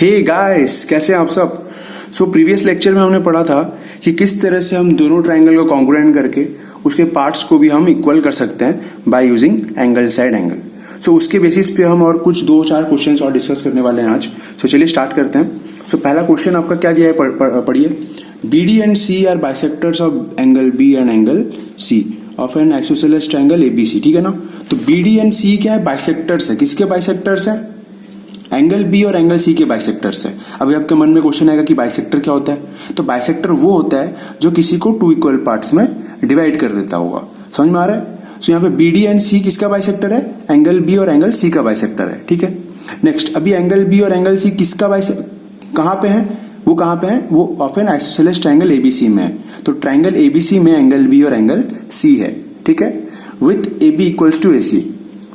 Hey guys, कैसे हैं आप सब। प्रीवियस लेक्चर में हमने पढ़ा था कि किस तरह से हम दोनों ट्राइंगल को कॉन्ग्रुएंट करके उसके पार्ट्स को भी हम इक्वल कर सकते हैं by using angle side angle. उसके बेसिस पे हम और कुछ 2-4 क्वेश्चंस और डिस्कस करने वाले हैं आज। चलिए स्टार्ट करते हैं। पहला क्वेश्चन आपका क्या दिया है, पढ़िए। BD and C are bisectors of angle B and angle C of an isosceles triangle ABC। ठीक है ना। तो BD and C क्या है, बाइसेक्टर्स है। किसके बाइसेक्टर्स है? एंगल बी और एंगल सी के बाइसेक्टर्स है। अभी आपके मन में क्वेश्चन आएगा कि बाइसेक्टर क्या होता है। तो बाइसेक्टर वो होता है जो किसी को 2 इक्वल पार्ट्स में डिवाइड कर देता होगा। समझ में आ रहा है। यहाँ पे BD एंड C किसका बाइसेक्टर है? एंगल बी और एंगल सी का बाइसेक्टर है। ठीक है। नेक्स्ट, अभी एंगल बी और एंगल सी किसका कहाँ पे है? वो कहाँ पे है? वो of an isosceles triangle ABC में है। तो ट्राइंगल ABC में एंगल बी और एंगल C है। ठीक है। With AB equals to AC।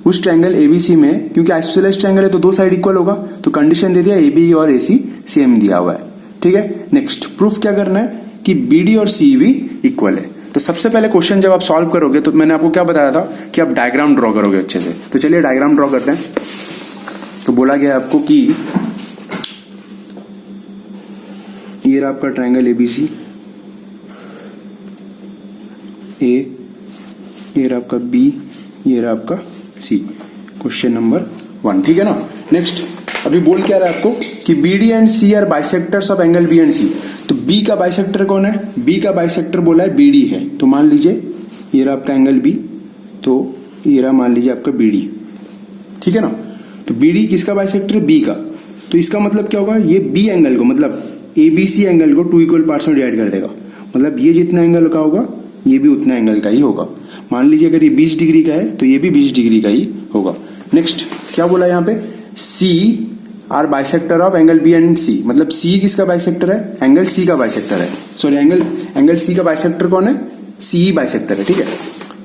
उस ट्राइंगल ABC में, क्योंकि आइसोसेलेस ट्राइंगल है तो 2 साइड इक्वल होगा, तो कंडीशन दे दिया AB और AC सेम दिया हुआ है। ठीक है। नेक्स्ट, प्रूफ क्या करना है कि BD और C भी इक्वल है। तो सबसे पहले क्वेश्चन जब आप सॉल्व करोगे तो मैंने आपको क्या बताया था कि आप डायग्राम ड्रॉ करोगे अच्छे से। तो चलिए डायग्राम ड्रॉ करते हैं। तो बोला गया आपको कि ये रहा आपका ट्राइंगल ABC, ये रहा आपका B, ये रहा आपका C। Question number 1। ठीक है ना। नेक्स्ट, अभी बोल क्या रहा है आपको कि BD and C are bisectors of angle B and C। तो B का बाइसेक्टर कौन है? B का बाइसेक्टर बोला है BD है। तो मान लीजिए ये रहा आपका एंगल B, तो ये रहा मान लीजिए आपका BD। ठीक है ना। तो BD किसका बाइसेक्टर है? B का। तो इसका मतलब क्या होगा, ये B एंगल को, मतलब ABC एंगल को 2 इक्वल पार्ट्स में डिवाइड कर देगा। मतलब ये जितना एंगल का होगा ये भी उतना एंगल का ही होगा। मान लीजिए अगर ये 20 डिग्री का है तो ये भी 20 डिग्री का ही होगा। नेक्स्ट, क्या बोला यहाँ पे? C are bisector of angle B and C। मतलब C किसका बाइसेक्टर है? एंगल C का बाइसेक्टर है। सॉरी, एंगल C का बाइसेक्टर कौन है? CE बाइसेक्टर है। ठीक है।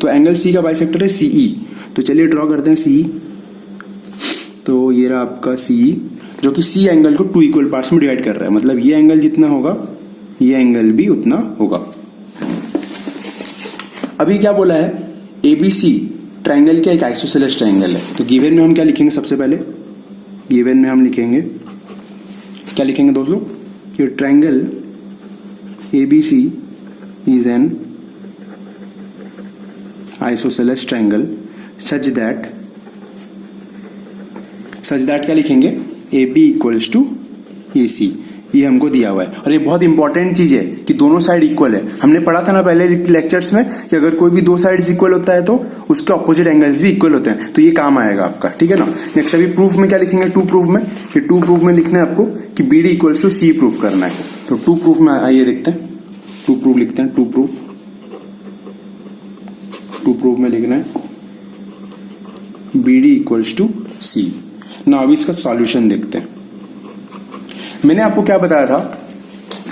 तो एंगल C का बाइसेक्टर है CE। तो चलिए ड्रॉ करते हैं CE। तो ये रहा आपका CE, जो कि C एंगल को 2 इक्वल पार्ट्स में डिवाइड कर रहा है। मतलब ये एंगल जितना होगा ये एंगल भी उतना होगा। अभी क्या बोला है? ABC ट्राइंगल क्या एक आइसोसेलेस ट्राइंगल है। तो गिवन में हम क्या लिखेंगे? सबसे पहले गिवन में हम लिखेंगे, क्या लिखेंगे दोस्तों? ये triangle ABC is an isosceles triangle such that क्या लिखेंगे? AB equals to AC। ये हमको दिया हुआ है। और ये बहुत इंपॉर्टेंट चीज है कि दोनों साइड इक्वल है। हमने पढ़ा था ना पहले लेक्चर्स में कि अगर कोई भी 2 साइड्स इक्वल होता है तो उसके ऑपोजिट एंगल्स भी इक्वल होते हैं। तो ये काम आएगा आपका। ठीक है ना। नेक्स्ट, अभी प्रूफ में क्या लिखेंगे? 2 प्रूफ में, कि 2 प्रूफ में लिखना है आपको कि BD equals to C proof करना है। तो 2 प्रूफ में आइए देखते हैं। 2 प्रूफ लिखते हैं। 2 प्रूफ में लिखना है BD इक्वल्स टू C। ना अभी इसका सॉल्यूशन देखते हैं। मैंने आपको क्या बताया था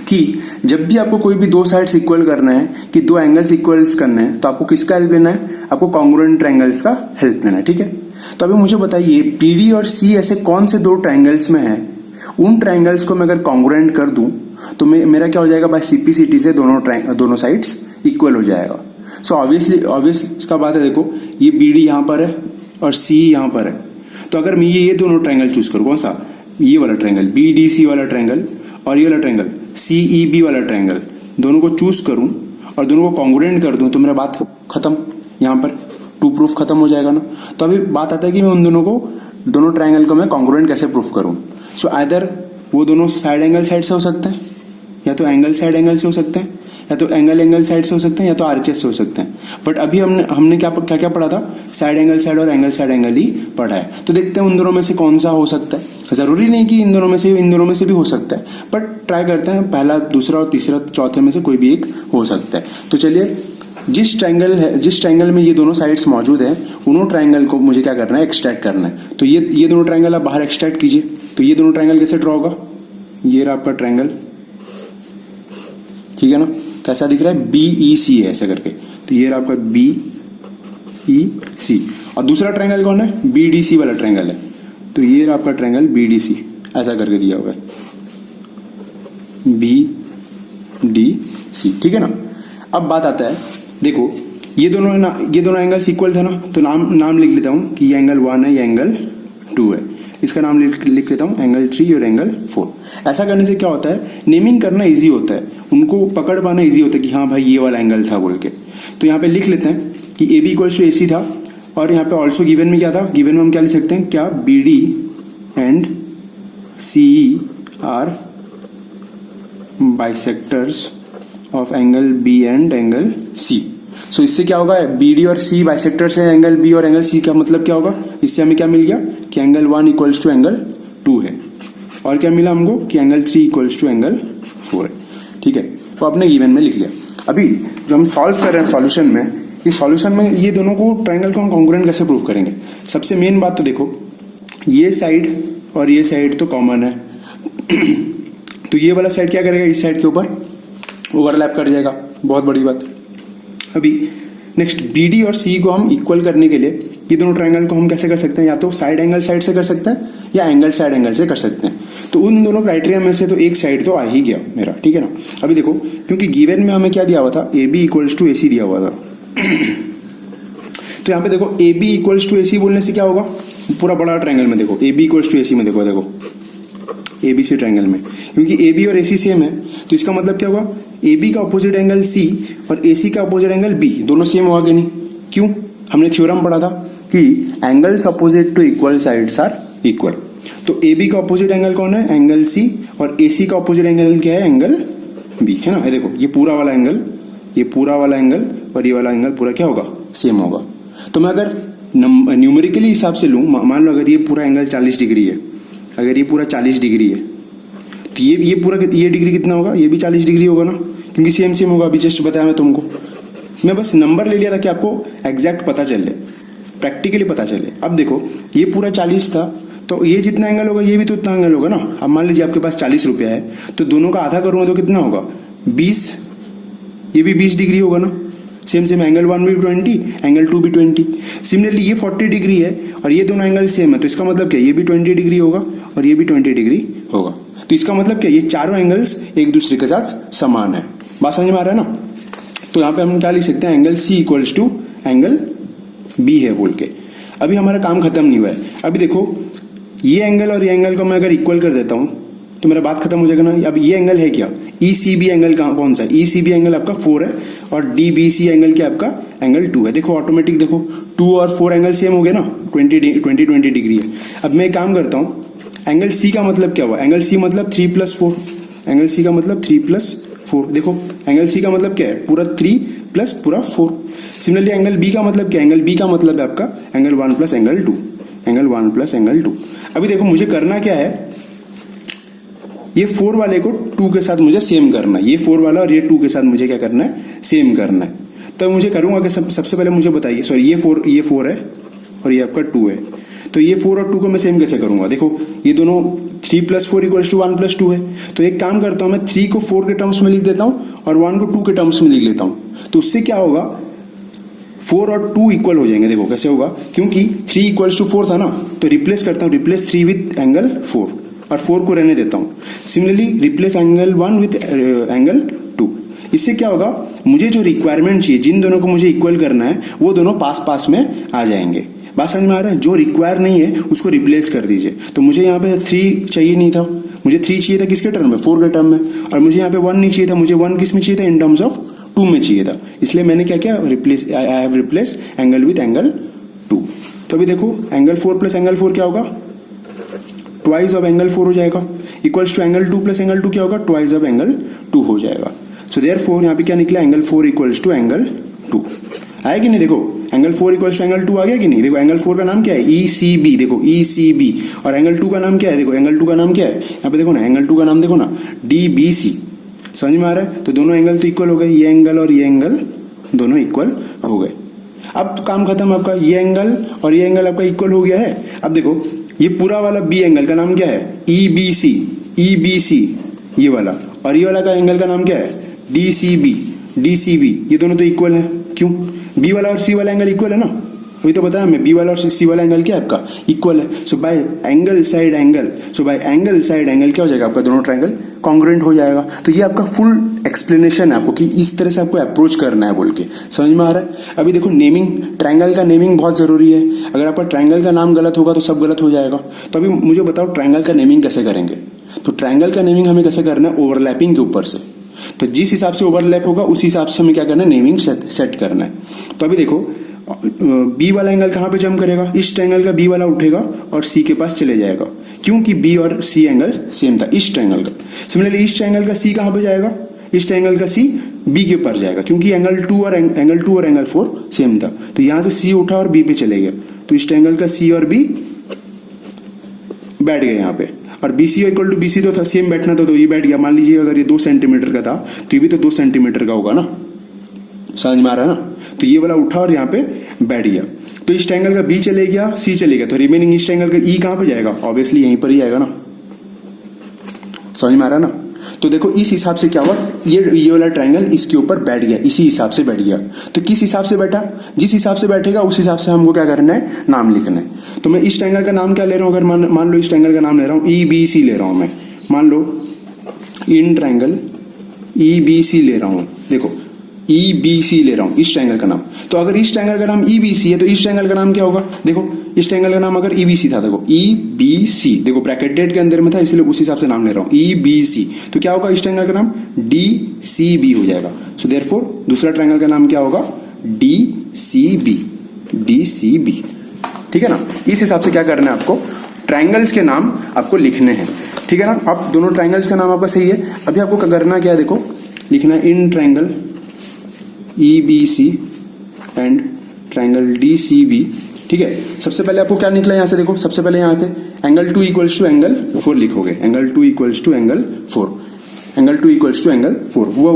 कि जब भी आपको कोई भी 2 साइड्स इक्वल करना है, कि 2 एंगल्स इक्वल्स करने हैं, तो आपको किसका हेल्प लेना है? आपको कॉन्ग्रुएंट ट्रायंगल्स का हेल्प लेना है। ठीक है। तो अभी मुझे बताइए BD और C ऐसे कौन से 2 ट्रायंगल्स में है, उन ट्रायंगल्स को मैं अगर कॉन्ग्रुएंट कर दूं तो मेरा क्या हो जाएगा? बाय CPCT से दोनों साइड्स इक्वल हो जाएगा। सो ऑब्वियस का बात है। देखो, ये BD यहां पर है और C यहां पर है। तो अगर मैं ये दोनों ट्रायंगल चूज करूं, कौन सा? ये वाला ट्रायंगल BDC वाला ट्रायंगल और ये वाला ट्रायंगल CEB वाला ट्रायंगल, दोनों को चूज करूं और दोनों को कॉन्ग्रुएंट कर दूं तो मेरा बात खत्म। यहां पर 2 प्रूफ खत्म हो जाएगा ना। तो अभी बात आता है कि मैं उन दोनों ट्रायंगल को मैं कॉन्ग्रुएंट कैसे प्रूफ करूं। सो आइदर वो दोनों साइड एंगल साइड से हो सकते हैं, या तो एंगल साइड एंगल से हो सकते हैं, या तो एंगल साइड से हो सकते हैं, या तो RHS से हो सकते हैं। बट अभी हमने क्या पढ़ा था? साइड एंगल साइड और एंगल साइड एंगल ही पढ़ा है। तो देखते हैं उन दोनों में से कौन सा हो सकता है। जरूरी नहीं कि इन दोनों में से भी हो सकता है, बट ट्राई करते हैं। पहला, दूसरा और तीसरा, चौथे में से कोई भी एक हो सकता है। तो चलिए, जिस ट्रायंगल में ये दोनों साइड्स मौजूद है, उन्होंने ट्रायंगल को मुझे क्या करना है? एक्सट्रैक्ट करना है। तो ये दोनों ट्रायंगल आप बाहर एक्सट्रैक्ट कीजिए। तो ये दोनों ट्रायंगल कैसे ड्रॉ होगा? ये रहा आपका ट्रायंगल। ठीक है ना। कैसा दिख रहा है? BEC है ऐसा करके। तो ये रहा आपका BEC। और दूसरा ट्रायंगल कौन है? BDC वाला ट्रायंगल है। तो ये रहा आपका ट्रायंगल BDC, ऐसा करके दिया हुआ है BDC। ठीक है ना। अब बात आता है, देखो ये दोनों एंगल्स इक्वल थे ना, तो नाम लिख लेता हूं कि ये एंगल 1 है, ये एंगल 2 है। इसका नाम लिख लेता हूँ एंगल 3 और एंगल 4। ऐसा करने से क्या होता है, नेमिंग करना इजी होता है, उनको पकड़ पाना इजी होता है कि हाँ भाई ये वाला एंगल था बोल के। तो यहाँ पे लिख लेते हैं कि ए बी इक्वल्स टू ए सी था, और यहाँ पे ऑल्सो गिवन में क्या था, गिवन में हम क्या लिख सकते हैं, क्या B D and C are bisectors of angle B and angle C. So इससे क्या होगा, बी डी और सी बाइसेक्टर्स है एंगल बी और एंगल सी का मतलब क्या होगा, इससे हमें क्या मिल गया कि एंगल 1 इक्वल्स टू एंगल 2 है, और क्या मिला हमको कि एंगल 3 इक्वल्स टू एंगल 4 है। ठीक है, तो आपने गिवन में लिख लिया। अभी जो हम सॉल्व कर रहे हैं सॉल्यूशन में, इस सॉल्यूशन में ये दोनों को ट्रायंगल को हम कॉन्ग्रुएंट कैसे प्रूव करेंगे। सबसे मेन बात तो देखो, ये साइड और ये साइड तो कॉमन है तो ये वाला साइड क्या करेगा, इस साइड के ऊपर ओवरलैप कर जाएगा, बहुत बड़ी बात। अभी नेक्स्ट बी डी और सी को हम इक्वल करने के लिए ये दोनों ट्रायंगल को हम कैसे कर सकते हैं, या तो साइड एंगल साइड से कर सकते हैं या एंगल साइड एंगल से कर सकते हैं। तो उन दोनों क्राइटेरिया में से तो एक साइड तो आ ही गया मेरा, ठीक है ना। अभी देखो, क्योंकि गिवन में हमें क्या दिया हुआ था, ए बी इक्वल्स टू ए सी दिया हुआ था तो यहाँ पे देखो ए बी इक्वल्स टू ए सी बोलने से क्या होगा, पूरा बड़ा ट्रायंगल में देखो ए बी इक्वल्स टू ए सी में देखो ए बी सी ट्रायंगल में, क्योंकि ए बी और ए सी सेम है, तो इसका मतलब क्या होगा, ए बी का अपोजिट एंगल सी और ए सी का अपोजिट एंगल बी दोनों सेम होगा कि नहीं। क्यों, हमने थ्योरम पढ़ा था कि angles opposite to equal sides are equal. तो ए बी का अपोजिट एंगल कौन है, एंगल सी, और ए सी का अपोजिट एंगल क्या है, एंगल बी, है ना। ये देखो, ये पूरा वाला एंगल, ये पूरा वाला एंगल और ये वाला एंगल पूरा क्या होगा, सेम होगा। तो मैं अगर न्यूमेरिकली हिसाब से लूँ, मान लो अगर ये पूरा एंगल 40 डिग्री है, अगर ये पूरा 40 डिग्री है, तो ये पूरा ये डिग्री कितना होगा, ये भी 40 डिग्री होगा ना, क्योंकि सेम सेम होगा। अभी जस्ट बताया मैं तुमको, मैं बस नंबर ले लिया था कि आपको एग्जैक्ट पता चले, प्रैक्टिकली पता चले। अब देखो, ये पूरा 40 था, तो ये जितना एंगल होगा ये भी तो उतना एंगल होगा ना। अब मान लीजिए आपके पास 40 रुपया है, तो दोनों का आधा करूँगा तो कितना होगा, 20, ये भी 20 डिग्री होगा ना। सेम सेम एंगल 1 भी 20, एंगल 2 भी 20। सिमिलरली ये 40 डिग्री है और ये दोनों एंगल सेम है, तो इसका मतलब क्या, ये भी 20 डिग्री होगा और ये भी 20 डिग्री होगा। तो इसका मतलब क्या, ये चारों एंगल्स एक दूसरे के साथ समान है। बात समझ में आ रहा है ना। तो यहाँ पे हम क्या लिख सकते हैं, angle C equals to angle B है बोल के। अभी हमारा काम खत्म नहीं हुआ है। अभी देखो, ये एंगल और ये एंगल को मैं अगर इक्वल कर देता हूँ तो मेरा बात खत्म हो जाएगा ना। अब ये एंगल है क्या, ई सी बी एंगल कौन सा है, ई सी बी एंगल आपका 4 है और डी बी सी एंगल क्या आपका एंगल 2 है। देखो ऑटोमेटिक, देखो 2 और 4 एंगल सेम हो गए ना, 20 डिग्री है। अब मैं एक काम करता हूँ, एंगल सी का मतलब क्या हुआ, एंगल सी मतलब 3 + 4, एंगल सी का मतलब 3 + 4। देखो एंगल सी का मतलब क्या है, पूरा 3 + पूरा 4। सिमिलरली एंगल बी का मतलब क्या है, एंगल बी का मतलब है आपका एंगल 1 + एंगल 2, एंगल 1 + एंगल 2। अभी देखो मुझे करना क्या है, ये 4 वाले को 2 के साथ मुझे सेम करना है, ये 4 वाला और ये 2 के साथ मुझे क्या करना है, सेम करना है। तो मुझे करूंगा कि सबसे पहले मुझे बताइए, सॉरी ये 4 है और ये आपका 2 है, तो ये 4 और 2 को मैं सेम कैसे करूंगा। देखो ये दोनों 3 + 4 = 1 + 2 है, तो एक काम करता हूं मैं 3 को 4 के टर्म्स में लिख देता हूं और 1 को 2 के टर्म्स में लिख लेता हूं। तो उससे क्या होगा, 4 और 2 इक्वल हो जाएंगे। देखो कैसे होगा, क्योंकि 3 = 4 था ना, तो रिप्लेस करता हूं, रिप्लेस 3 विद एंगल 4 और 4 को रहने देता हूं। Similarly replace angle 1 with angle 2। इससे क्या होगा, मुझे जो रिक्वायरमेंट चाहिए, जिन दोनों को मुझे इक्वल करना है, वो दोनों पास पास में आ जाएंगे। बात समझ में आ रहा है। जो रिक्वायर नहीं है उसको रिप्लेस कर दीजिए। तो मुझे यहाँ पे 3 चाहिए नहीं था, मुझे 3 चाहिए था किसके टर्म में, 4 के टर्म में, और मुझे यहाँ पे 1 नहीं चाहिए था, मुझे 1 किस में चाहिए था, इन टर्म्स ऑफ 2 में चाहिए था। इसलिए मैंने क्या किया, replace, I have replace angle with angle 2। तो अभी देखो एंगल 4 + एंगल 4 क्या होगा, ट्वाइस ऑफ एंगल 4 हो जाएगा, इक्वल्स टू एंगल 2 + एंगल 2 क्या होगा, ट्वाइस ऑफ एंगल 2 हो जाएगा। सो देयरफॉर यहाँ पे क्या निकला, एंगल 4 इक्वल्स टू एंगल 2। आया कि नहीं, देखो एंगल 4 इक्वल्स टू एंगल 2 आ गया कि नहीं। देखो एंगल 4 का नाम क्या है, ई सी बी, देखो ई सी बी, और एंगल 2 का नाम क्या है, देखो एंगल 2 का नाम क्या है, यहाँ पे देखो ना, एंगल 2 का नाम देखो ना, डी बी सी। समझ में आ रहा है। तो दोनों एंगल तो इक्वल हो गए, ये एंगल और ये एंगल दोनों इक्वल हो गए। अब काम खत्म आपका, ये एंगल और ये एंगल आपका इक्वल हो गया है। अब देखो ये पूरा वाला बी एंगल का नाम क्या है, E B C, E B C ये वाला, और ये वाला का एंगल का नाम क्या है, D C B, D C B. ये दोनों तो इक्वल है, क्यों, बी वाला और सी वाला एंगल इक्वल है ना, वही तो बताया मैं, बी वाला और सी वाला एंगल क्या है आपका इक्वल है। So by angle side angle, so by angle side angle क्या हो जाएगा आपका, दोनों ट्रायंगल कॉन्ग्रुएंट हो जाएगा। तो ये आपका फुल एक्सप्लेनेशन है आपको कि इस तरह से आपको अप्रोच करना है बोल के, समझ में आ रहा है। अभी देखो नेमिंग, ट्रायंगल का नेमिंग बहुत जरूरी है। अगर आपका ट्रायंगल का नाम गलत होगा तो सब गलत हो जाएगा। तो अभी मुझे बताओ ट्रायंगल का नेमिंग कैसे करेंगे। तो ट्रायंगल का नेमिंग हमें कैसे करना है, ओवरलैपिंग के ऊपर से। तो जिस हिसाब से ओवरलैप होगा उस हिसाब से हमें क्या करना है, नेमिंग सेट करना है। तो अभी देखो बी वाला एंगल कहां पे जंप करेगा, इस ट्रायंगल का बी वाला उठेगा और सी के पास चले जाएगा, क्योंकि बी और सी एंगल सेम था इस ट्रायंगल का। सिमिलरली इस ट्रायंगल का सी कहां पे जाएगा, इस ट्रायंगल का सी बी के ऊपर जाएगा, क्योंकि एंगल 2 और एंगल 4 सेम था। तो यहां से सी उठा और बी पे चले गया, तो इस ट्रायंगल का सी और बी बैठ गए यहाँ पे। और बीसी इक्वल टू बीसी तो था, सेम बैठना था, तो ये बैठ गया। मान लीजिए अगर ये 2 सेंटीमीटर का था तो ये भी तो 2 सेंटीमीटर का होगा ना, समझ में आ रहा है ना। तो ये वाला उठा और यहाँ पे बैठ गया। तो इस ट्रायंगल का बी चले गया, सी चले गया, तो रिमेनिंग इस ट्रायंगल का ई कहां पे जाएगा, ऑब्वियसली यहीं पर ही आएगा ना, समझ में आ रहा है ना। तो देखो इस हिसाब से क्या हुआ, ये वाला ट्रायंगल इसके ऊपर बैठ गया, इसी हिसाब से बैठ गया। तो किस हिसाब से बैठा, जिस हिसाब से बैठेगा उस हिसाब से हमको क्या करना है, नाम लिखना है। तो मैं इस ट्रायंगल का नाम क्या ले रहा हूं, अगर मान लो इस ट्रायंगल का नाम ले रहा हूं EBC ले रहा हूं मैं, मान लो इन ट्रायंगल EBC ले रहा हूं, देखो EBC ले रहा हूं इस ट्रायंगल का नाम। तो अगर इस ट्रायंगल का नाम EBC है तो इस ट्रायंगल का नाम क्या होगा, देखो इस ट्रायंगल का नाम अगर EBC था, देखो EBC, देखो ब्रैकेटेड के अंदर में था इसलिए उस हिसाब से नाम ले रहा हूं EBC। तो क्या होगा इस ट्रायंगल का नाम DCB हो जाएगा। सो देयरफॉर दूसरा ट्रायंगल का नाम क्या होगा, DCB, DCB, ठीक है ना। इस हिसाब से क्या करना है आपको, ट्रायंगल्स के नाम आपको लिखने हैं, ठीक है ना। अब दोनों ट्रायंगल्स का नाम आपका सही है। अभी आपको करना क्या है, देखो लिखना है in triangle EBC and triangle DCB, ठीक है। सबसे पहले आपको क्या निकला यहां से, देखो सबसे पहले यहां पे एंगल 2 इक्वल्स टू एंगल 4 लिखोगे, angle 2 equals to angle 4, angle 2 equals to angle 4। वो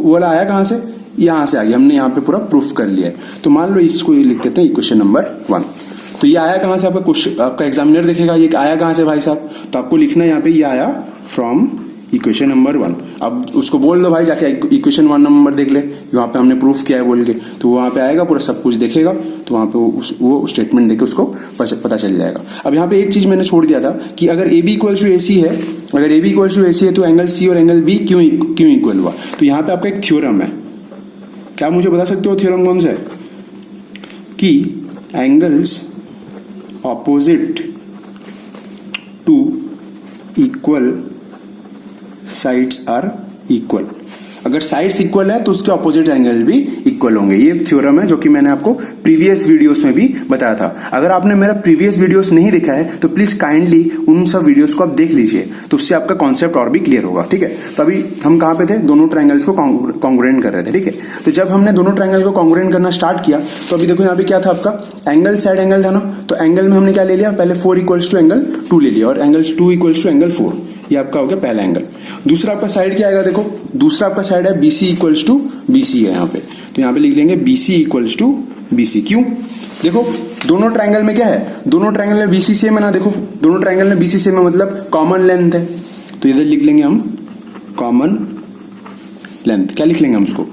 वाला आया कहां से, यहां से आ गया, हमने यहां पे पूरा प्रूफ कर लिया है। तो मान लो इसको लिख देते हैं इक्वेशन नंबर 1। तो ये आया कहां से, आपका क्वेश्चन, आपका एग्जामिनर देखेगा ये आया कहां से भाई साहब, तो आपको लिखना है यहाँ पे ये आया फ्रॉम इक्वेशन नंबर 1। अब उसको बोल दो भाई जाके इक्वेशन 1 नंबर देख ले, वहां पे हमने प्रूफ किया है बोल के, तो वहां पे आएगा पूरा सब कुछ देखेगा, तो वहां पे वो स्टेटमेंट देके उसको पता चल जाएगा। अब यहाँ पे एक चीज मैंने छोड़ दिया था कि अगर AB इक्वल्स टू AC है, अगर AB इक्वल्स टू AC है तो एंगल C और एंगल B क्यों इक्वल हुआ। तो यहाँ पे आपका एक थ्योरम है, क्या मुझे बता सकते हो थ्योरम कौन सा है, कि angles opposite to equal sides are equal. अगर साइड्स इक्वल है तो उसके ऑपोजिट एंगल भी इक्वल होंगे। ये थ्योरम है जो कि मैंने आपको प्रीवियस वीडियोस में भी बताया था। अगर आपने मेरा प्रीवियस वीडियोस नहीं देखा है तो प्लीज काइंडली उन सब वीडियोस को आप देख लीजिए, तो उससे आपका कॉन्सेप्ट और भी क्लियर होगा, ठीक है। तो अभी हम कहां पे थे, दोनों ट्रायंगल्स को कॉन्ग्रुएंट कर रहे थे, ठीक है। तो जब हमने दोनों ट्रायंगल को कॉन्ग्रुएंट करना स्टार्ट किया तो अभी देखो यहाँ पे क्या था, आपका एंगल साइड एंगल था ना, तो एंगल में हमने क्या ले लिया, पहले 4 इक्वल्स टू एंगल 2 ले लिया और एंगल 2 इक्वल्स टू एंगल 4, ये आपका हो गया पहला एंगल। दूसरा आपका साइड क्या आएगा, देखो दूसरा आपका साइड है BC इक्वल्स टू BC है यहाँ पे, तो यहाँ पे लिख लेंगे BC इक्वल्स टू BC। क्यों, देखो दोनों ट्रायंगल में क्या है, दोनों ट्रायंगल में BC सेम है ना, देखो दोनों ट्रायंगल में BC सेम है मतलब कॉमन लेंथ है, तो इधर लिख लेंगे हम कॉमन लेंथ। क्या लिख लेंगे हम उसको,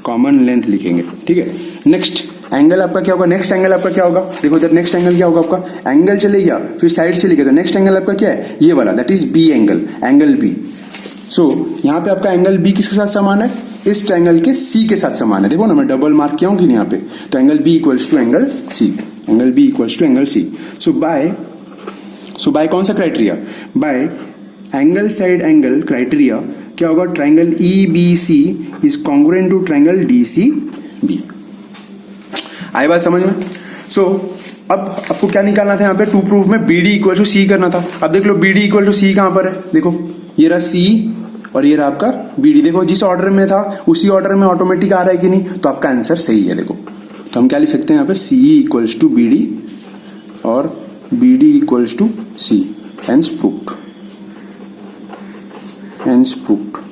कॉमन लेंथ लिखेंगे, ठीक है। नेक्स्ट एंगल आपका क्या होगा, नेक्स्ट एंगल आपका क्या होगा, देखो इधर नेक्स्ट एंगल क्या होगा आपका, एंगल चले गया फिर साइड चले गया, तो नेक्स्ट एंगल आपका क्या है, ये वाला, that is B angle, angle B। सो यहाँ पे आपका एंगल B किसके साथ समान है, इस ट्रायंगल के C के साथ समान है। देखो ना मैं डबल मार्क किया हूं कि नहीं यहाँ पे, तो angle B equals to angle C, angle B equals to angle C। So by कौन सा criteria, by angle side angle criteria क्या होगा, triangle EBC is congruent to triangle DCB। आई बात समझ में। सो अब आपको क्या निकालना था, यहाँ पे टू प्रूफ में BD इक्वल टू C करना था। अब देख लो BD इक्वल टू C कहां पर है, देखो ये रहा C और ये रहा आपका BD, देखो जिस ऑर्डर में था उसी ऑर्डर में ऑटोमेटिक आ रहा है कि नहीं, तो आपका आंसर सही है। देखो तो हम क्या लिख सकते हैं यहाँ पे, CE इक्वल्स टू BD और BD equals to C, hence proved, hence proved.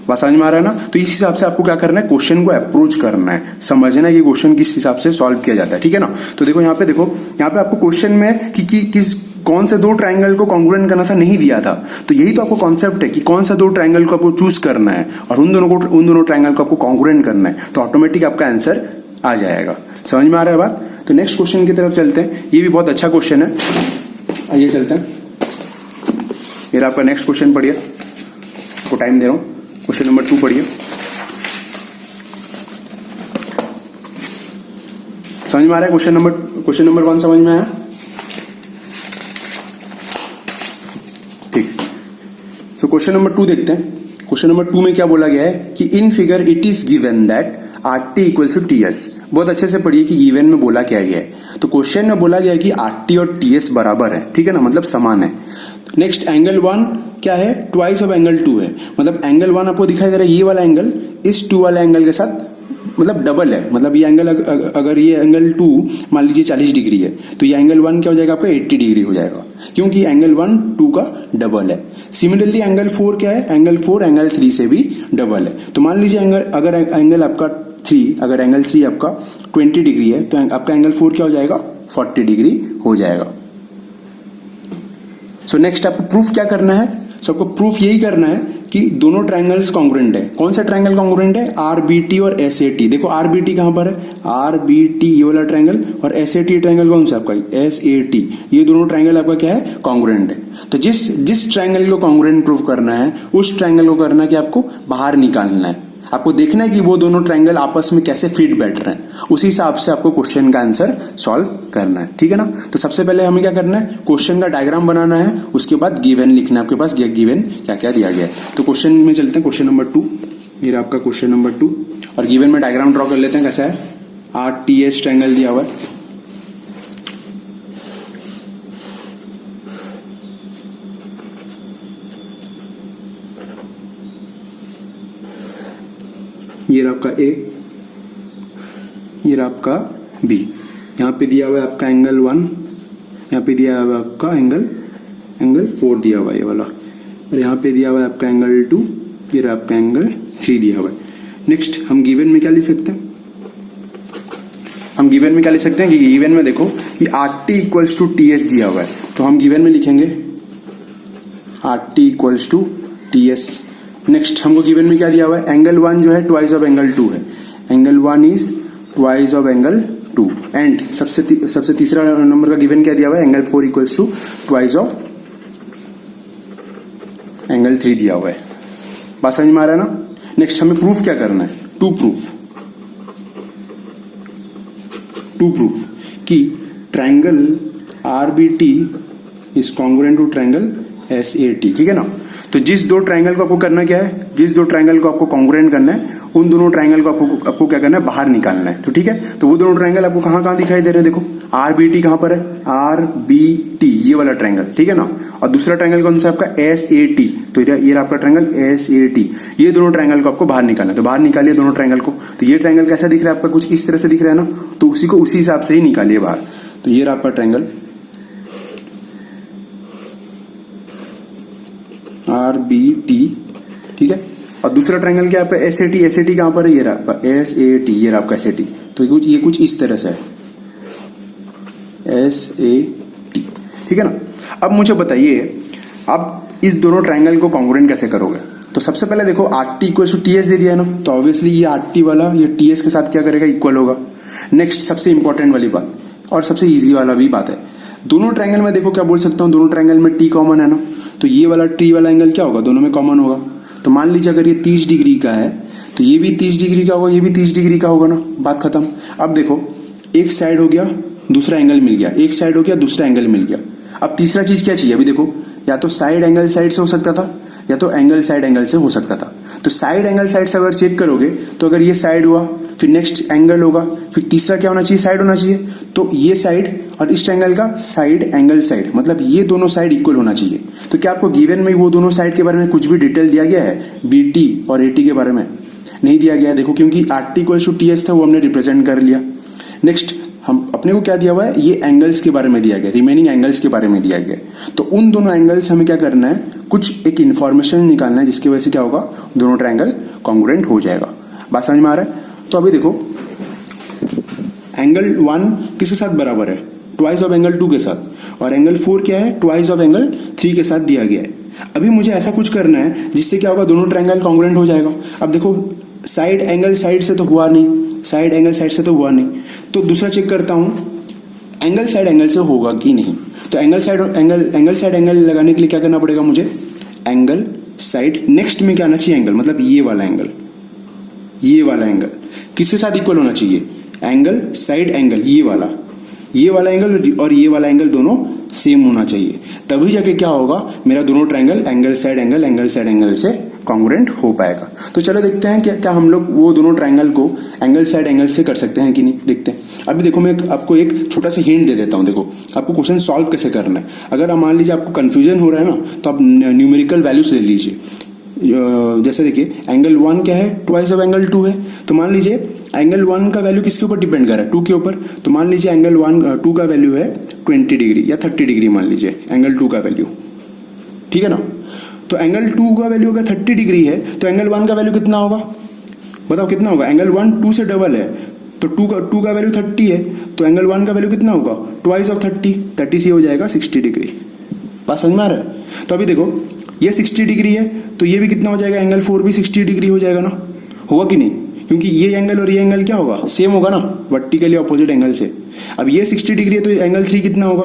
बात समझ में आ रहा है ना। तो इस हिसाब से आपको क्या करना है, क्वेश्चन को अप्रोच करना है, समझना है कि क्वेश्चन किस हिसाब से सॉल्व किया जाता है, ठीक है ना। तो देखो यहाँ पे आपको क्वेश्चन में किस कौन से दो ट्रायंगल को कॉन्ग्रुएंट करना था नहीं दिया था, तो यही तो आपको कॉन्सेप्ट है कि कौन सा दो ट्रायंगल को आपको चूज करना है और उन दोनों ट्रायंगल को आपको कॉन्ग्रुएंट करना है, तो ऑटोमेटिक आपका आंसर आ जाएगा। समझ में आ रहा है बात। तो नेक्स्ट क्वेश्चन की तरफ चलते हैं। ये भी बहुत अच्छा क्वेश्चन है, आइए चलते हैं। फिर आपका नेक्स्ट क्वेश्चन पढ़िए, आपको टाइम दे रहा हूं। क्वेश्चन नंबर 2 पढ़िए। समझ में आ रहा है? क्वेश्चन नंबर 1 समझ में आया? ठीक। तो क्वेश्चन नंबर 2 देखते हैं। क्वेश्चन नंबर 2 में क्या बोला गया है कि in figure it is given that RT equals to TS। बहुत अच्छे से पढ़िए कि गिवन में बोला क्या गया है। तो क्वेश्चन में बोला गया है कि RT और TS बराबर है, ठीक है ना, मतलब समान है। नेक्स्ट एंगल 1 क्या है? ट्वाइस ऑफ एंगल 2 है। मतलब एंगल 1 आपको दिखाई दे रहा है, ये वाला एंगल इस 2 वाले एंगल के साथ मतलब डबल है। मतलब ये एंगल अगर ये एंगल 2 मान लीजिए 40 डिग्री है, तो ये एंगल 1 क्या हो जाएगा आपका 80 डिग्री हो जाएगा, क्योंकि एंगल 1 2 का डबल है। सिमिलरली एंगल 4 क्या है? एंगल 4 एंगल 3 से भी डबल है। तो मान लीजिए अगर एंगल आपका 3 अगर एंगल 3 आपका 20 डिग्री है, तो आपका एंगल 4 क्या हो जाएगा? 40 डिग्री हो जाएगा। सो नेक्स्ट आपको प्रूफ क्या करना है? सबको प्रूफ यही करना है कि दोनों ट्रायंगल्स कॉन्ग्रुएंट है। कौन सा ट्रायंगल कॉन्ग्रुएंट है? RBT और SAT। देखो RBT कहां पर है? RBT ये वाला ट्रायंगल, और SAT ट्रायंगल कौन सा आपका? SAT। ये दोनों ट्रायंगल आपका क्या है? कॉन्ग्रुएंट है। तो जिस ट्रायंगल को कॉन्ग्रुएंट प्रूफ करना है, उस ट्रायंगल को करना है कि आपको बाहर निकालना है। आपको देखना है कि वो दोनों ट्रायंगल आपस में कैसे फिट बैठ रहे हैं, उसी हिसाब से आपको क्वेश्चन का आंसर सॉल्व करना है, ठीक है ना। तो सबसे पहले हमें क्या करना है? क्वेश्चन का डायग्राम बनाना है, उसके बाद गिवन लिखना है आपके पास गिवन क्या क्या दिया गया है। तो क्वेश्चन में चलते हैं। क्वेश्चन नंबर 2, ये आपका क्वेश्चन नंबर 2, और गिवन में डायग्राम ड्रॉ कर लेते हैं। कैसा है? RTS ट्रायंगल दिया हुआ है। ये आपका A, ये आपका B। यहाँ पे दिया हुआ है आपका एंगल 1, यहाँ पे दिया हुआ है आपका एंगल 4 दिया हुआ है ये वाला, और यहाँ पे दिया हुआ है आपका एंगल 2, ये आपका एंगल 3 दिया हुआ है। नेक्स्ट हम गिवन में क्या लिख सकते हैं? हम गिवन में क्या लिख सकते हैं कि गिवन में देखो कि RT इक्वल्स टू TS दिया हुआ है, तो हम गिवन में लिखेंगे RT equals to TS। Next हमको गिवन में क्या दिया हुआ है? एंगल 1 जो है ट्वाइस ऑफ एंगल 2 है। Angle 1 is twice of angle 2। And सबसे तीसरा नंबर का गिवन क्या दिया हुआ है? Angle 4 equals to twice of angle 3 दिया हुआ है। बात समझ में आ रहा है ना। नेक्स्ट हमें प्रूफ क्या करना है? टू प्रूफ कि triangle RBT is congruent to triangle SAT, ठीक है ना। तो जिस दो ट्रायंगल को आपको करना क्या है? जिस दो ट्रायंगल को आपको कॉन्ग्रुएंट करना है, उन दोनों ट्रायंगल को आपको क्या करना है? बाहर निकालना है। तो ठीक है, तो वो दोनों ट्रायंगल आपको कहां दिखाई दे रहे हैं? देखो RBT कहां पर है? RBT ये वाला ट्रायंगल, ठीक है ना। और दूसरा ट्रायंगल कौन सा आपका? SAT। तो ये आपका ट्रायंगल SAT। ये दोनों ट्रायंगल को आपको बाहर निकालना है। तो बाहर निकालिए दोनों ट्रायंगल को। तो ये ट्रायंगल कैसा दिख रहा है आपका? कुछ इस तरह से दिख रहा है ना, तो उसी को उसी हिसाब से ही निकालिए बाहर। तो ये आपका ट्रायंगल RBT, ठीक है। और दूसरा ट्रायंगल क्या है आपका? SAT कहां पर है? ये आपका SAT, ये आपका SAT। तो ये कुछ इस तरह से है SAT, ठीक है ना। अब मुझे बताइए, आप इस दोनों ट्रायंगल को कॉन्ग्रुएंट कैसे करोगे? तो सबसे पहले देखो RT इक्वल टू TS दे दिया है ना, तो ऑब्वियसली ये RT वाला ये TS के साथ क्या करेगा? इक्वल होगा। नेक्स्ट सबसे इंपॉर्टेंट वाली बात और सबसे इजी वाला भी बात है, दोनों ट्रायंगल में देखो क्या बोल सकता हूं, दोनों ट्रायंगल में T कॉमन है ना, तो ये वाला T वाला एंगल क्या होगा? दोनों में कॉमन होगा। तो मान लीजिए अगर ये 30 डिग्री का है, तो ये भी 30 डिग्री का होगा, ये भी 30 डिग्री का होगा ना, बात खत्म। अब देखो एक साइड हो गया, दूसरा एंगल मिल गया, एक साइड हो गया, दूसरा एंगल मिल गया। अब तीसरा चीज क्या चाहिए? अभी देखो, या तो साइड एंगल साइड से हो सकता था, या तो एंगल साइड एंगल से हो सकता था। तो साइड एंगल साइड से अगर चेक करोगे, तो अगर ये साइड हुआ, फिर नेक्स्ट एंगल होगा, फिर तीसरा क्या होना चाहिए? साइड होना चाहिए। तो ये साइड और इस ट्रायंगल का साइड एंगल साइड, मतलब ये दोनों साइड इक्वल होना चाहिए। तो क्या आपको गिवन में वो दोनों साइड के बारे में कुछ भी डिटेल दिया गया है? BT और AT के बारे में नहीं दिया गया है। देखो क्योंकि RT इक्वल टू TS था, वो हमने रिप्रेजेंट कर लिया। नेक्स्ट हम अपने को क्या दिया हुआ है? ये एंगल्स के बारे में दिया गया, रिमेनिंग एंगल्स के बारे में दिया गया। तो उन दोनों एंगल्स हमें क्या करना है? कुछ एक इन्फॉर्मेशन निकालना है, जिसकी वजह से क्या होगा? दोनों ट्रायंगल कॉन्ग्रुएंट हो जाएगा। बात समझ में आ रहा है? तो अभी देखो, एंगल 1 किसके साथ बराबर है? ट्वाइस ऑफ एंगल 2 के साथ। और एंगल 4 क्या है? ट्वाइस ऑफ एंगल 3 के साथ दिया गया है। अभी मुझे ऐसा कुछ करना है जिससे क्या होगा? दोनों ट्रायंगल कॉन्ग्रुएंट हो जाएगा। अब देखो, साइड एंगल साइड से तो हुआ नहीं, साइड एंगल साइड से तो हुआ नहीं, तो दूसरा चेक करता हूं एंगल साइड एंगल से होगा कि नहीं। तो एंगल साइड एंगल लगाने के लिए क्या करना पड़ेगा मुझे, एंगल साइड नेक्स्ट में क्या आना चाहिए, एंगल, मतलब ये वाला एंगल, ये वाला एंगल किसके साथ इक्वल होना चाहिए, एंगल साइड एंगल, ये वाला एंगल और ये वाला एंगल दोनों सेम होना चाहिए, तभी जाके क्या होगा, मेरा दोनों ट्रायंगल एंगल साइड एंगल से कॉन्ग्रुएंट हो पाएगा। तो चलो देखते हैं क्या हम लोग वो दोनों ट्रायंगल को एंगल साइड एंगल से कर सकते हैं कि नहीं, देखते हैं। अभी देखो मैं आपको एक छोटा सा हिंट दे देता हूं। देखो आपको क्वेश्चन सॉल्व कैसे करना है। अगर मान लीजिए आपको कंफ्यूजन हो रहा है ना, तो आप न्यूमेरिकल वैल्यूज ले लीजिए। जैसे देखिए एंगल 1 क्या है, ट्वाइस ऑफ एंगल 2 है। तो मान लीजिए एंगल 1 का वैल्यू किसके ऊपर डिपेंड कर रहा है, 2 के ऊपर। तो मान लीजिए एंगल 2 का वैल्यू है 20 डिग्री या 30 डिग्री, मान लीजिए एंगल 2 का वैल्यू, ठीक है ना। तो एंगल 2 का वैल्यू अगर 30 डिग्री है तो एंगल 1 का वैल्यू कितना होगा, बताओ कितना होगा। एंगल 1 2 से डबल है, तो 2 का वैल्यू 30 है, तो एंगल 1 का वैल्यू कितना होगा, ट्वाइस ऑफ 30 से हो जाएगा 60 डिग्री। बात समझ में आ रहा है। तो अभी देखो ये 60 डिग्री है, तो ये भी कितना हो जाएगा, एंगल 4 भी 60 डिग्री हो जाएगा ना, होगा कि नहीं, क्योंकि ये एंगल और ये एंगल क्या होगा, सेम होगा ना, वर्टिकली ऑपोजिट एंगल से। अब ये 60 डिग्री है तो एंगल 3 कितना होगा,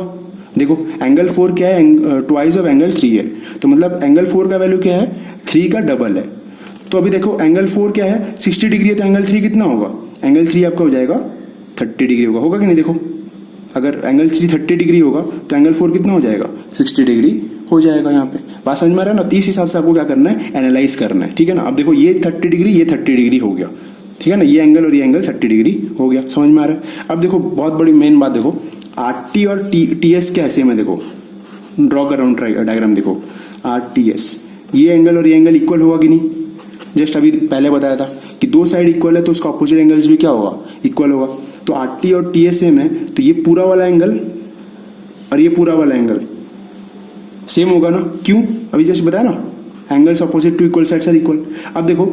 देखो एंगल 4 क्या है, ट्वाइस ऑफ एंगल 3 है, तो मतलब एंगल 4 का वैल्यू क्या है, 3 का डबल है। तो अभी देखो एंगल 4 क्या है, 60 डिग्री है, तो एंगल 3 कितना होगा, एंगल 3 आपका हो जाएगा 30 डिग्री होगा कि नहीं। देखो अगर एंगल 3 30 डिग्री होगा तो एंगल 4 कितना हो जाएगा, 60 डिग्री हो जाएगा यहाँ पे। बात समझ में आ रहा है ना। तो इस हिसाब से आपको क्या करना है, एनालाइज करना है, ठीक है ना। अब देखो ये 30 डिग्री, ये 30 डिग्री हो गया, ठीक है ना, ये एंगल और ये एंगल 30 डिग्री हो गया, समझ में आ रहा है। अब देखो बहुत बड़ी मेन बात, देखो RT और TS क्या सेम है, देखो ड्रॉ कर रहा हूँ डायग्राम, देखो RTS, ये एंगल और ये एंगल इक्वल होगा कि नहीं। जस्ट अभी पहले बताया था कि दो साइड इक्वल है तो उसका ऑपोजिट एंगल्स भी क्या होगा, इक्वल होगा। तो RT और TS सेम है, तो ये पूरा वाला एंगल और ये पूरा वाला एंगल सेम होगा ना, क्यों, अभी जस्ट बताया ना, angles opposite to equal sides are equal. अब देखो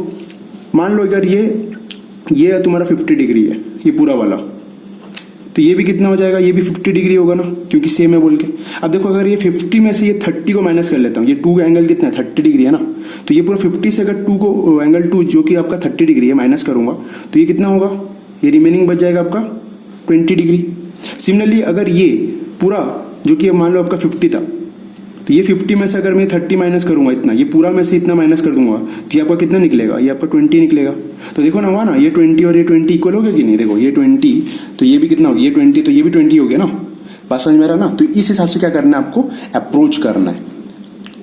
मान लो अगर ये तुम्हारा 50 डिग्री है, ये पूरा वाला, तो ये भी कितना हो जाएगा, ये भी 50 डिग्री होगा ना, क्योंकि सेम है बोल के। अब देखो अगर ये 50 में से ये 30 को माइनस कर लेता हूँ, ये 2 एंगल कितना है, 30 डिग्री है ना, तो ये पूरा 50 से अगर 2 को एंगल 2 जो कि आपका 30 डिग्री है माइनस करूंगा, तो ये कितना होगा, ये रिमेनिंग बच जाएगा आपका 20 डिग्री। सिमिलरली अगर ये पूरा जो कि मान लो आपका 50 था, तो ये 50 में से अगर मैं 30 माइनस करूंगा इतना, ये पूरा में से इतना माइनस कर दूंगा, तो ये आपका कितना निकलेगा, ये आपका 20 निकलेगा। तो देखो ना हुआ ना, ये 20 और ये 20 इक्वल हो गया कि नहीं। देखो ये 20 तो ये भी कितना हो गया, ये 20 तो ये भी 20 हो गया ना। बात समझ में आ रहा ना। तो इस हिसाब से क्या करना है, आपको अप्रोच करना है,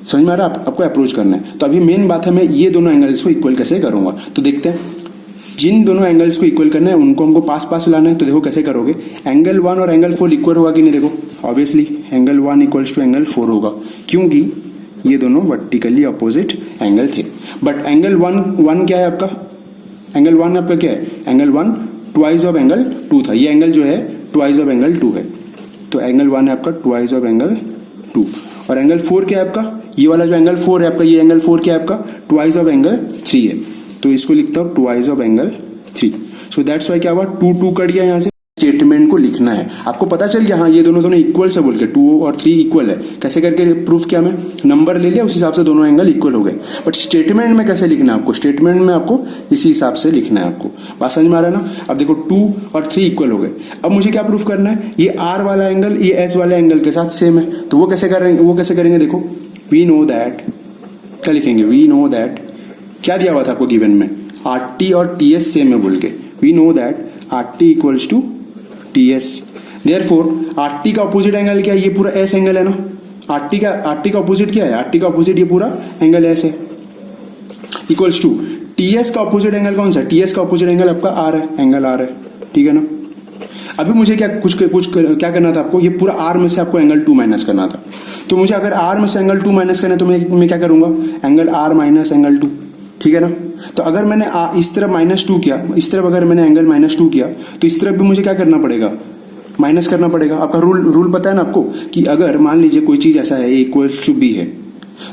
समझ में आ रहा है, आपको अप्रोच करना है। तो अभी मेन बात है मैं ये दोनों एंगल्स को इक्वल कैसे करूंगा। तो देखते हैं जिन दोनों एंगल्स को इक्वल करना है उनको हमको पास लाना है। तो देखो कैसे करोगे, एंगल 1 और एंगल 4 इक्वल होगा कि नहीं। देखो obviously angle 1 equals to angle 4 होगा, क्योंकि ये दोनों वर्टिकली अपोजिट एंगल थे। बट एंगल 1 क्या है आपका, एंगल 1 आपका क्या है, एंगल 1 ट्वाइस ऑफ एंगल 2 था, ये एंगल जो है ट्वाइस ऑफ एंगल 2 है। तो एंगल 1 है आपका ट्वाइस ऑफ एंगल 2, और एंगल 4 क्या है आपका, ये वाला जो एंगल 4 है आपका, ये एंगल 4 क्या है आपका, ट्वाइस ऑफ एंगल 3 है। तो इसको लिखता हूं twice of angle 3। So that's why क्या हुआ, 2 कट गया यहाँ से। स्टेटमेंट को लिखना है, आपको पता चल गया हाँ ये दोनों इक्वल से बोल के 2 और 3 इक्वल है। कैसे करके प्रूफ किया, मैं नंबर ले लिया, उस हिसाब से दोनों एंगल इक्वल हो गए। बट स्टेटमेंट में कैसे लिखना है आपको, स्टेटमेंट में आपको इसी हिसाब से लिखना है आपको। बात समझ में आ रहा है ना। अब देखो 2 और 3 इक्वल हो गए। अब मुझे क्या प्रूफ करना है, ये R वाला एंगल ये S वाले एंगल के साथ सेम है। तो वो कैसे करेंगे, देखो वी नो दैट, क्या लिखेंगे, वी नो दैट, क्या दिया हुआ था आपको गिवन में, RT और TS सेम है बोल के, we know that RT equals to TS। Therefore RT का ऑपोजिट एंगल क्या है, ये पूरा S एंगल है ना। RT का ऑपोजिट क्या है, RT का ऑपोजिट ये पूरा एंगल S है, इक्वल्स टू TS का ऑपोजिट एंगल कौन सा है, TS का ऑपोजिट एंगल आपका R है, एंगल R है, ठीक है ना। अभी मुझे क्या क्या करना था आपको, ये पूरा R में से आपको एंगल 2 माइनस करना था। तो मुझे अगर R में से एंगल 2 माइनस करना है तो मैं क्या करूंगा, एंगल R माइनस एंगल 2, ठीक है ना। तो अगर मैंने इस तरफ -2 किया, इस तरफ अगर मैंने एंगल -2 किया, तो इस तरफ भी मुझे क्या करना पड़ेगा, माइनस करना पड़ेगा। आपका रूल पता है ना आपको, कि अगर मान लीजिए कोई चीज ऐसा है, A इक्वल्स टू B है,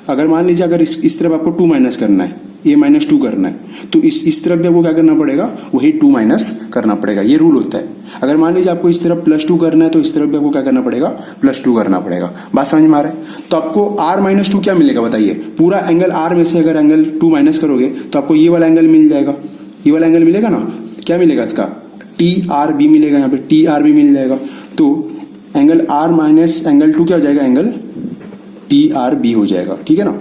अगर मान लीजिए अगर इस तरफ आपको 2 माइनस करना है, ये -2 करना है, तो इस तरफ भी आपको क्या करना पड़ेगा, वही 2 माइनस करना पड़ेगा। ये रूल होता है। अगर मान लीजिए आपको इस तरफ +2 करना है, तो इस तरफ भी आपको क्या करना पड़ेगा, +2 करना पड़ेगा। बात समझ में आ रहा है। तो आपको R - 2 क्या मिलेगा बताइए, पूरा एंगल R में से अगर एंगल 2 माइनस करोगे तो आपको ये वाला एंगल मिल जाएगा, ये वाला एंगल मिलेगा ना। क्या मिलेगा इसका, TRB मिलेगा, यहाँ पे TRB मिल जाएगा। तो एंगल आर माइनस एंगल 2 क्या हो जाएगा, एंगल टी आर बी हो जाएगा, ठीक है ना।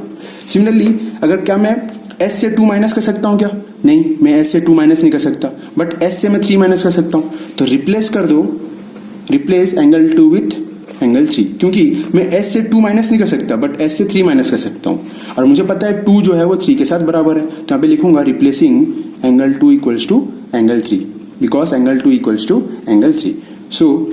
सिमिलरली अगर क्या मैं एस से 2 माइनस कर सकता हूं क्या, नहीं मैं एस से 2 माइनस नहीं कर सकता, बट एस से मैं 3 माइनस कर सकता हूं। तो रिप्लेस कर दो, रिप्लेस एंगल 2 विथ एंगल 3, क्योंकि मैं एस से 2 माइनस नहीं कर सकता बट एस से 3 माइनस कर सकता हूं, और मुझे पता है 2 जो है वो 3 के साथ बराबर है। तो यहाँ पे लिखूंगा replacing angle 2 equals to angle 3, because angle 2 equals to angle 3। So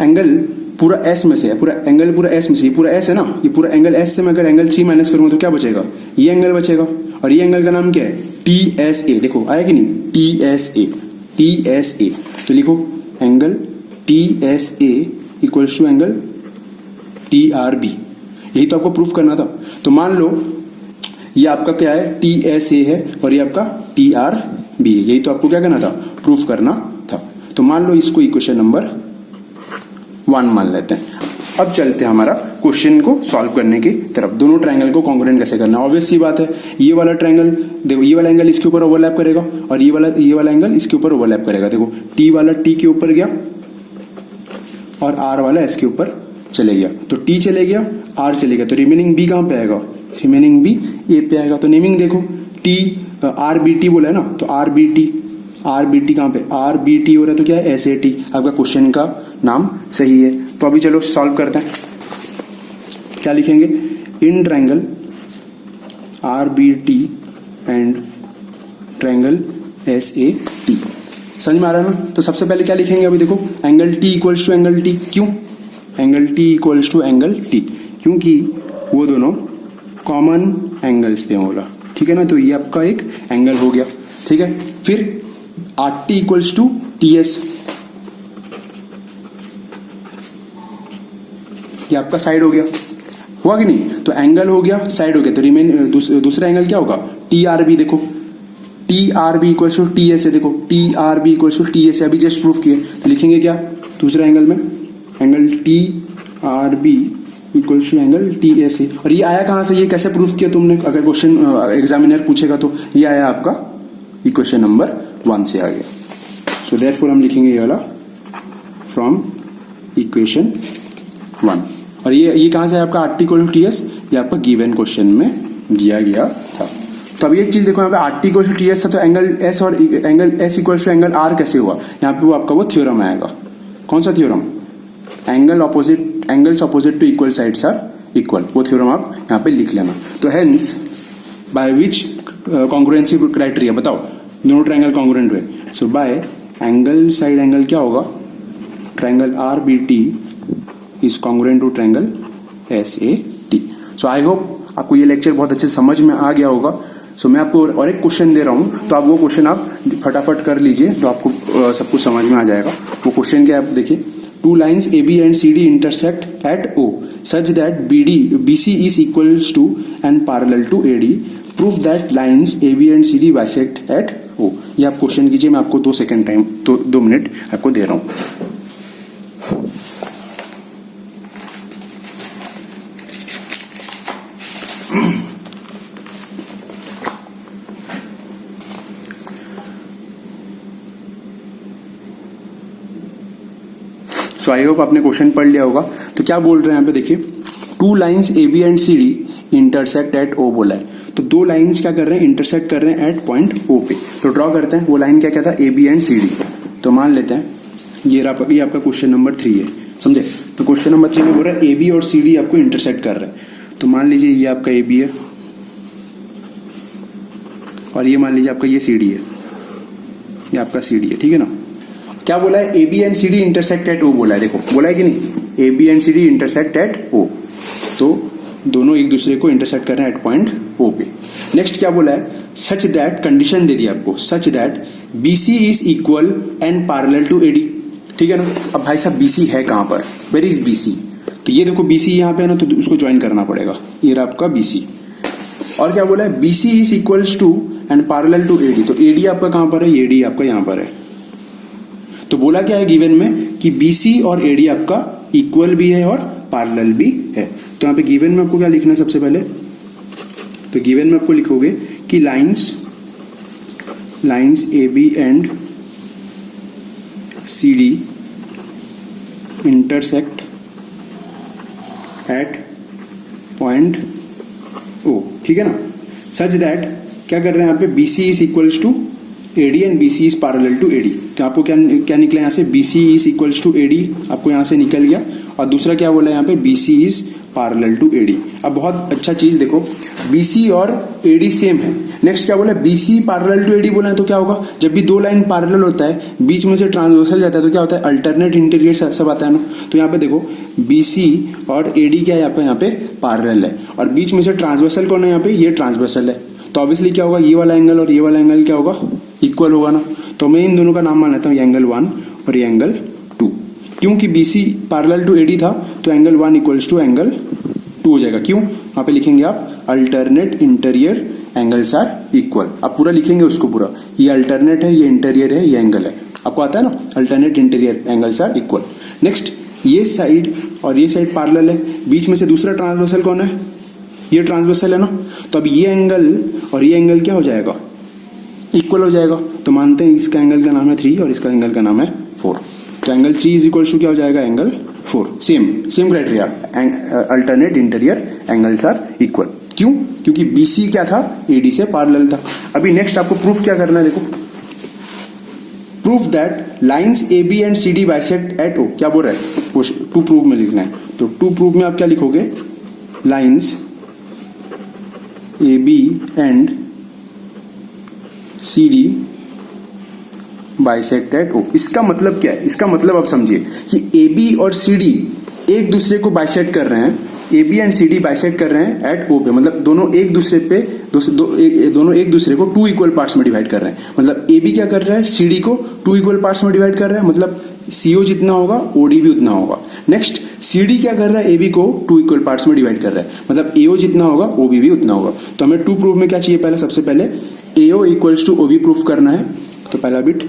angle पूरा एस में से है, पूरा एंगल पूरा एस में से, ये पूरा एस है ना, ये पूरा एंगल एस से मैं अगर एंगल 3 माइनस करूंगा तो क्या बचेगा, ये एंगल बचेगा, और ये एंगल का नाम क्या है, टी एस ए। देखो आया कि नहीं, T S A, T S A. तो लिखो angle T S A equals to angle T R B, यही तो आपको प्रूफ करना था। तो मान लो ये आपका क्या है, टी एस ए है और ये आपका टी आर बी है, यही तो आपको क्या करना था, प्रूफ करना था। तो मान लो इसको इक्वेशन नंबर 1 मान लेते हैं। अब चलते हैं हमारा क्वेश्चन को सॉल्व करने की तरफ। दोनों ट्रायंगल को कॉन्ग्रुएंट कैसे करना है, ऑब्वियस सी बात है, ये वाला ट्रायंगल देखो, ये वाला एंगल इसके ऊपर ओवरलैप करेगा और ये वाला एंगल इसके ऊपर ओवरलैप करेगा। देखो टी वाला टी के ऊपर गया और आर वाला एस के ऊपर चले गया, तो टी चले गया, आर चले गया, तो रिमेनिंग बी कहां पे आएगा, रिमेनिंग बी ए पे आएगा। तो नेमिंग देखो, टी आर बी टी बोला है ना, तो आर बी टी कहां पे, आर बी टी हो रहा है, तो क्या है, एस ए टी। आपका क्वेश्चन का नाम सही है। तो अभी चलो सॉल्व करते हैं। क्या लिखेंगे, in triangle R B T and triangle S A T, समझ में आ रहा है ना। तो सबसे पहले क्या लिखेंगे, अभी देखो angle T equals to angle T, क्यों angle T equals to angle T, क्योंकि वो दोनों कॉमन एंगल्स थे बोला, ठीक है ना। तो ये आपका एक एंगल हो गया, ठीक है। फिर R T equals to T S, ये आपका साइड हो गया, हुआ कि नहीं। तो एंगल हो गया, साइड हो गया, तो रिमेन दूसरा एंगल क्या होगा, टी आर बी। देखो T R B equals to T S है, देखो T R B equals to T S है, अभी जस्ट प्रूफ किए। तो लिखेंगे क्या दूसरा एंगल में, angle T R B equals to angle T S A. और ये आया कहां से, ये कैसे प्रूफ किया तुमने, अगर क्वेश्चन एग्जामिनर पूछेगा तो ये आया आपका इक्वेशन नंबर 1 से आ गया। सो देयरफॉर हम लिखेंगे ये वाला फ्रॉम इक्वेशन 1। और ये कहां से है आपका, R T equal to T S, ये आपका गिवन क्वेश्चन में दिया गया था। तो अब एक चीज देखो, यहाँ पे R T equal to T S था, तो एंगल एस और angle S equal to angle R कैसे हुआ, यहाँ पे वो आपका वो थ्योरम आएगा। कौन सा theorem, angles opposite to equal sides are equal, वो थ्योरम आप यहाँ पे लिख लेना। तो hence by which congruency criteria, बताओ दोनों ट्रायंगल कॉन्ग्रुएंट हुए। So by angle side angle क्या होगा, triangle R B T is congruent to triangle S A T. So I hope आपको ये लेक्चर बहुत अच्छे समझ में आ गया होगा। सो मैं आपको और एक क्वेश्चन दे रहा हूं, तो आप वो क्वेश्चन आप फटाफट कर लीजिए, तो आपको सब कुछ समझ में आ जाएगा। वो क्वेश्चन क्या है आप देखिए, 2 lines AB and CD intersect at O such that BC is equals to and parallel to AD. Prove that lines AB and CD bisect at O. ये आप क्वेश्चन कीजिए, मैं आपको 2 सेकेंड टाइम, 2 मिनट आपको दे रहा हूं। सो आई होप आपने question पढ़ लिया होगा। तो क्या बोल रहे हैं यहाँ पे देखिए, 2 lines AB and CD intersect eight O बोला है। तो 2 लाइन्स क्या कर रहे हैं, इंटरसेक्ट कर रहे हैं एट पॉइंट O पे। तो ड्रॉ करते हैं, वो लाइन क्या कहता है, AB एंड CD। तो मान लेते हैं ये आपका क्वेश्चन नंबर 3 है, समझे। तो क्वेश्चन नंबर 3 में बोल रहा है AB और CD आपको इंटरसेक्ट कर रहे हैं। तो मान लीजिए ये आपका AB है और ये मान लीजिए आपका ये CD है, ये आपका CD है, ठीक है ना। क्या बोला है, AB and CD intersect eight O बोला है। देखो बोला है कि नहीं, AB and CD intersect eight O, तो दोनों एक दूसरे को इंटरसेक्ट कर रहे हैं एट पॉइंट O पे। नेक्स्ट क्या बोला है, सच दैट, कंडीशन दे दी आपको, such that BC is equal and parallel to AD, ठीक है ना। अब भाई साहब BC है कहां पर, वेयर इज BC, तो ये देखो BC यहाँ पे है ना, तो उसको ज्वाइन करना पड़ेगा, ये रहा आपका BC। और क्या बोला है, BC is equals to and parallel to AD, तो AD आपका कहां पर है, AD आपका यहां पर है। तो बोला क्या है गिवन में कि BC और AD आपका इक्वल भी है और पैरेलल भी है। तो यहाँ पे गिवन में आपको क्या लिखना है सबसे पहले, तो गिवन में आपको लिखोगे कि lines AB and CD intersect at point O, ठीक है ना, सच दैट क्या कर रहे हैं यहाँ पे BC is equals to AD and BC is parallel to AD। तो आपको क्या क्या निकला यहाँ से, BC is equals to AD आपको यहाँ से निकल गया, और दूसरा क्या बोला यहाँ पे, BC is parallel to AD। अब बहुत अच्छा चीज देखो, BC और AD सेम है। नेक्स्ट क्या बोला, BC पैरेलल टू AD बोला है, तो क्या होगा, जब भी दो लाइन पैरेलल होता है, बीच में से ट्रांसवर्सल जाता है, तो क्या होता है, अल्टरनेट इंटीरियर सब आता है ना। तो यहाँ पे देखो BC और AD क्या है, यहाँ पे पैरेलल है, और बीच में से ट्रांसवर्सल कौन है, यहाँ पे ये ट्रांसवर्सल है। तो ऑब्वियसली क्या होगा, ये वाला एंगल और ये वाला एंगल क्या होगा, इक्वल होगा ना। तो मैं इन दोनों का नाम मान लेता हूँ, ये एंगल 1 और ये एंगल 2। क्योंकि BC पैरेलल टू AD था, तो एंगल 1 इक्वल्स टू एंगल 2 हो जाएगा। क्यों, वहां पे लिखेंगे आप alternate interior angles are equal. आप पूरा लिखेंगे उसको पूरा, ये अल्टरनेट है, ये इंटीरियर है, ये एंगल है, आपको आता है ना, alternate interior angles are equal. Next ये साइड और ये साइड पैरेलल है, बीच में से दूसरा ट्रांसवर्सल कौन है, ये ट्रांसवर्सल है ना। तो अब ये एंगल और ये एंगल क्या हो जाएगा, इक्वल हो जाएगा। तो मानते हैं इसका एंगल का नाम है 3 और इसका एंगल का नाम है 4। तो एंगल 3 इज इक्वल टू क्या हो जाएगा, angle 4। Same criteria, alternate interior angles are equal. क्यों, क्योंकि BC क्या था, AD से पैरेलल था। अभी नेक्स्ट आपको प्रूफ क्या करना है, देखो, proof that lines AB and CD bisect at O। क्या बोल रहा है, टू प्रूफ में लिखना है। तो टू प्रूफ में आप क्या लिखोगे, lines AB and CD bisect at O। इसका मतलब क्या है, इसका मतलब आप समझिए कि AB और CD एक दूसरे को बाइसेक्ट कर रहे हैं, AB एंड CD बाइसेक्ट कर रहे हैं एट O पे, मतलब दोनों एक दूसरे पे दोनों एक दूसरे को 2 इक्वल पार्ट्स में डिवाइड कर रहे हैं। मतलब AB क्या कर रहा है, CD को 2 इक्वल पार्ट्स में डिवाइड कर रहा है, मतलब CO जितना होगा OD भी उतना होगा। नेक्स्ट CD क्या कर रहा है, AB को 2 इक्वल पार्ट्स में डिवाइड कर रहा है, मतलब AO जितना होगा OB भी उतना होगा। तो हमें टू प्रूफ में क्या चाहिए, पहले सबसे पहले AO equals to OB proof करना है। तो पहला bit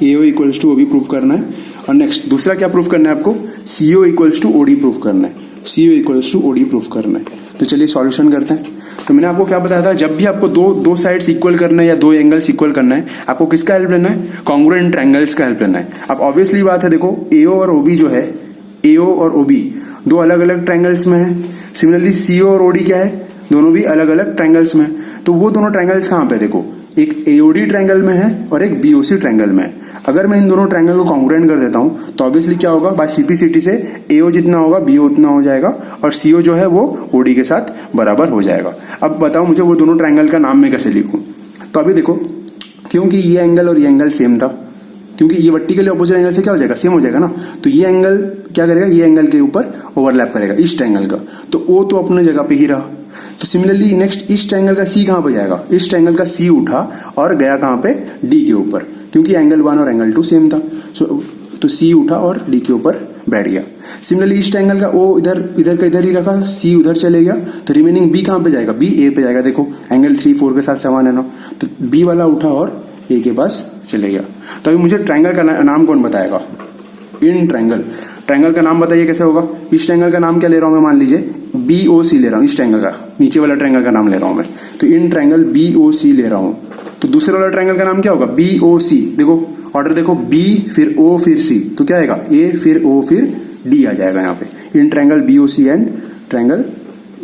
AO equals to OB proof करना है, और नेक्स्ट दूसरा क्या प्रूफ करना है आपको, CO equals to OD proof करना है। CO equals to OD proof करना है। तो चलिए सॉल्यूशन करते हैं। तो मैंने आपको क्या बताया था, जब भी आपको दो साइड्स इक्वल करना है या दो एंगल्स इक्वल करना है, आपको किसका हेल्प लेना है, कॉन्ग्रुएंट ट्रायंगल्स का हेल्प लेना है। अब ऑब्वियसली बात है, देखो AO और OB जो है, AO और OB दो अलग अलग ट्रायंगल्स में है। सिमिलरली CO और OD क्या है, दोनों भी अलग अलग ट्रायंगल्स में है। तो वो दोनों ट्रायंगल्स कहाँ पे, देखो एक AOD ट्रायंगल में है और एक BOC ट्रायंगल में है। अगर मैं इन दोनों ट्रायंगल को कॉन्ग्रुएंट कर देता हूं, तो ऑब्वियसली क्या होगा, बाय CP/CT से AO जितना होगा BO उतना हो जाएगा, और CO जो है वो OD के साथ बराबर हो जाएगा। अब बताओ मुझे वो दोनों ट्रायंगल का नाम मैं कैसे लिखूं। तो अभी देखो, क्योंकि ये एंगल और ये एंगल सेम था, क्योंकि ये वर्टिकली ऑपोजिट एंगल से क्या हो जाएगा, सेम हो जाएगा ना। तो ये एंगल क्या करेगा, ये एंगल के ऊपर ओवरलैप करेगा इस ट्रायंगल का। तो O तो अपने जगह पे ही रहा। तो सिमिलरली नेक्स्ट इस ट्रायंगल का C कहां पे जाएगा, इस ट्रायंगल का C उठा और गया कहां पे, D के ऊपर, क्योंकि एंगल 1 और एंगल 2 सेम था। तो C उठा और D के ऊपर बैठ गया। सिमिलरली इस ट्रायंगल का O इधर का इधर ही रखा, C उधर चले गया, तो रिमेनिंग B कहां पे जाएगा, B A पे जाएगा। देखो एंगल 3 4 के साथ समान है ना, तो B वाला उठा और A के पास चले गया। तो अभी मुझे ट्रायंगल का नाम कौन बताएगा, इन ट्रायंगल का नाम बताइए कैसे होगा। इस ट्रायंगल का नाम क्या ले रहा हूं मैं, मान लीजिए BOC ले रहा हूं, इस ट्रायंगल का नीचे वाला ट्रायंगल का नाम ले रहा हूं मैं। तो इन ट्रायंगल BOC ले रहा हूं। तो दूसरे वाला ट्रायंगल का नाम क्या होगा, BOC। देखो ऑर्डर देखो, B फिर O फिर C, तो क्या आएगा, A फिर O फिर D आ जाएगा यहाँ पे। In triangle BOC and triangle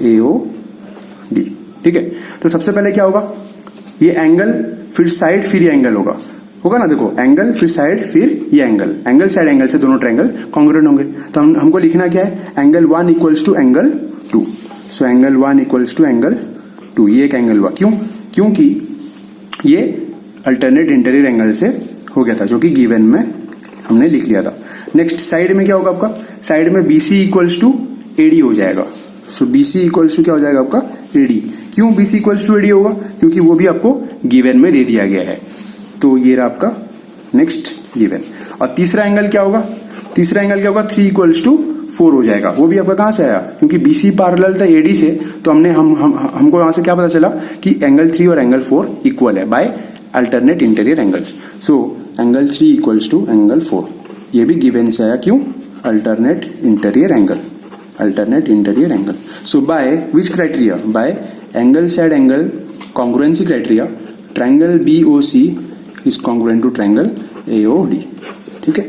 AOD, ठीक है। तो सबसे पहले क्या होगा, ये एंगल फिर साइड फिर ये एंगल होगा ना। देखो एंगल फिर साइड फिर ये एंगल साइड एंगल से दोनों ट्रायंगल कॉन्ग्रुएंट होंगे। तो हमको लिखना क्या है, angle 1 equals to angle 2। So angle 1 equals to angle 2, ये एक एंगल हुआ। क्योंकि ये अल्टरनेट इंटीरियर एंगल से हो गया था, जो कि गिवन में हमने लिख लिया था। नेक्स्ट साइड में क्या होगा आपका, साइड में BC इक्वल्स टू AD हो जाएगा। सो BC इक्वल्स टू क्या हो जाएगा आपका, AD। क्यों BC इक्वल्स टू AD होगा, क्योंकि वो भी आपको गिवन में दे दिया गया है। तो ये रहा आपका नेक्स्ट गिवन। और तीसरा एंगल क्या होगा, 3 इक्वल्स टू 4 हो जाएगा। वो भी आपका कहां से आया, क्योंकि BC पैरेलल था AD से, तो हमको यहां से क्या पता चला कि एंगल 3 और एंगल 4 इक्वल है by alternate interior angles. So angle 3 equals to angle 4, ये भी गिवन से आया। क्यों, alternate interior angle. So by which criteria, by angle side angle congruency criteria, triangle BOC is congruent to triangle AOD, ठीक है।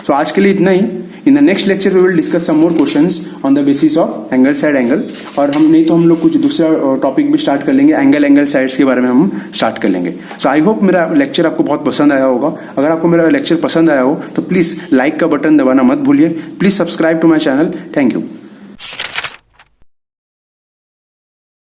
सो आज के लिए इतना ही। In the next lecture we will discuss some more questions on the basis of angle side angle, और हम नहीं तो हम लोग कुछ दूसरा टॉपिक भी स्टार्ट कर लेंगे, एंगल साइड्स के बारे में हम स्टार्ट कर लेंगे। सो आई होप मेरा लेक्चर आपको बहुत पसंद आया होगा। अगर आपको मेरा लेक्चर पसंद आया हो तो प्लीज लाइक का बटन दबाना मत भूलिए। Please subscribe to my channel. Thank you.